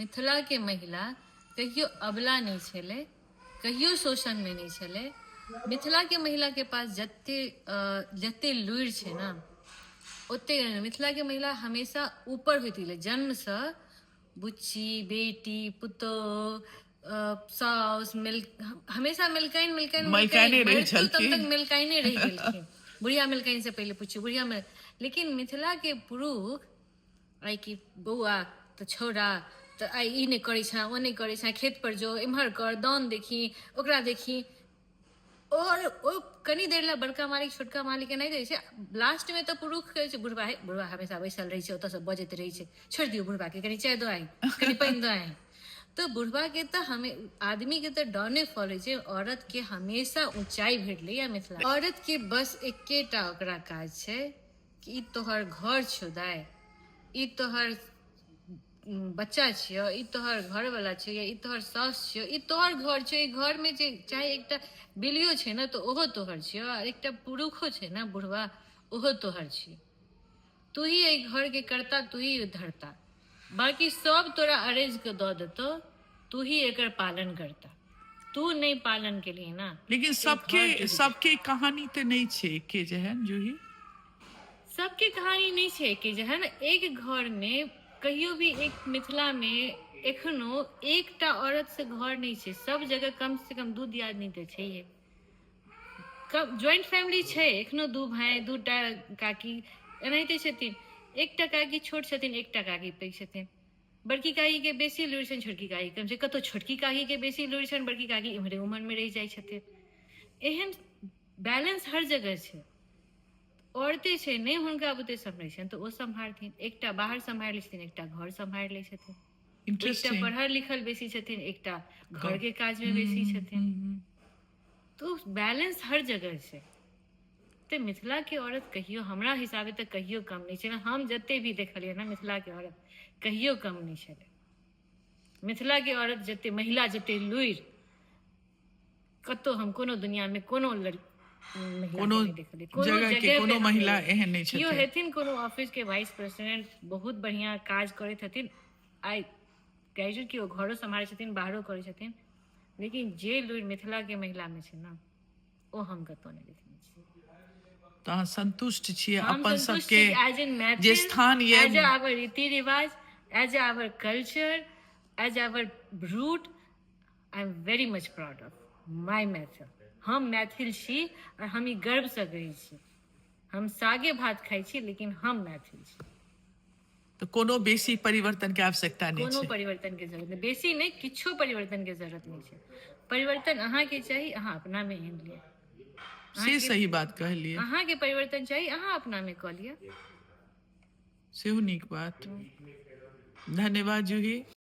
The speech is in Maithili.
मिथिला के महिला कहियो अबला नहीं छले, कहियो शोषण में नहीं छले। मिथिला के महिला के पास जते लुरि छे ना ओते मिथिला के महिला हमेशा ऊपर होती ले। जन्म से बुच्ची, बेटी, पुतोह, साउस हमेशा मिलकाइन मृत्यु तक मिलकाइने रह गेलखिन। बुढ़िया मिलकाइन से पहले पूछियो बुढ़िया मिल। लेकिन मिथिला के पुरुष आई कि बौआ तो छोड़ा तो आई ई नहीं करै छा, ओ नहीं करै छा, खेत पर जो इम्हर कर, दान देखी, ओकरा देखी। और ओ कनी देर ला बड़का मालिक छोटका मालिक के नहीं दै छै। लास्ट में तो पुरुष कहै छै बुढ़वा है, बुढ़वा हमेशा बैसल रहै छै, ओतऽ से बजैत रहै छै, छोड़ दियो बुढ़वा के, कनी चाय दो आई, कनी पानी दो आई। तो बुढ़वा के तो हमें आदमी के तो डॉने फॉलो छै। औरत के हमेशा ऊंचाई भेटले या मिथिला। औरत के बस एकेटा ओकरा काज छै कि ई तोहर घर छौ दाय, ई तोहर बच्चा छियो, ई तोहर घर वाला छियो, या ई तोहर सास छियो, ई तोहर घर छियो। ई घर में जे चाहे एकटा बिलियो छै ना तो ओहो तोहर छियो, और एकटा पुरुषो छै ना बुढ़वा ओहो तोहर छियो। तू ही एहि घर के करता, तू ही धरता, बाकी सब तोरा अरेज के दो देतो, तू ही एकर पालन करता। तू नहीं पालन के लिए ना। लेकिन सबके कहानी तो नहीं छे के जहन जूही। सबके कहानी नहीं छे कि जहन एक घर में कहियो भी एक मिथिला में एखनो एकटा औरत से घर नहीं छे। सब जगह कम से कम दू दियादनी तो छैहे। ज्वाइंट फैमिली छे, एखनो दू भाई, दूटा काकी एनाहिते छथिन। एकटा काकी छोट छथिन, एकटा काकी पैघ छथिन। बड़की काकी के बेसी लुरि छनि, छोटकी काकी कम छै। कतौ छोटकी काकी के बेसी लुरि छनि, बड़की काकी इम्हरे उम्र में रहि जाइ छथिन। एहन बैलेंस हर जगह छै। औरतें छै नहीं हुनका बुते सम्हरै छनि तो ओ सम्हारथिन। एकटा बाहर सम्हारि लै छथिन, एकटा घर सम्हारि लै छथिन। एकटा पढ़ल लिखल बेसी छथिन, एकटा घर के काज में बेसी छथिन। तो बैलेंस हर जगह छै। तो मिथिला के औरत कहियो हमरा हिसाबे तो कहियो कम नहीं छे। हम जते भी देखलिए ना मिथिला के औरत कहियो कम नहीं छले। मिथिला के औरत जते महिला जते लुरि कतो हम कोनो दुनिया में कोनो महिला एहन नहीं छथिन। कियो हेथिन कोनो ऑफिस के वाइस प्रेसिडेंट बहुत बढ़िया काज करैत हथिन, आई ग्रेजुएट कियो घरो संभालै छथिन, बाहरो करै छथिन। लेकिन जे लुरि मिथिला के महिला में छै ना ओ हम कतो नहीं देखने छी। तो अहाँ संतुष्ट छियै हम अपन संतुष्ट सबके छी एज इन मैथिल, जे स्थान ये, एज आवर रीति रिवाज, as our culture, as our root. I am very much proud of my Maithil. हम मैथिल छी और हम ई गर्व से कहै छी। हम सागे भात खाई छी लेकिन हम मैथिल छी। तो कोनो बेसी परिवर्तन के आवश्यकता नहीं कोनो छै। परिवर्तन के जरूरत नहीं, बेसी नहीं, किछो परिवर्तन के जरूरत नहीं छै। परिवर्तन अहाँ के चाहिए, अहाँ अपना में आनि लिअ। से सही बात कहलिए। अहाँ के परिवर्तन चाहिए, अहाँ अपना में कऽ लिअ। सेहो नीक बात। धन्यवाद जूही।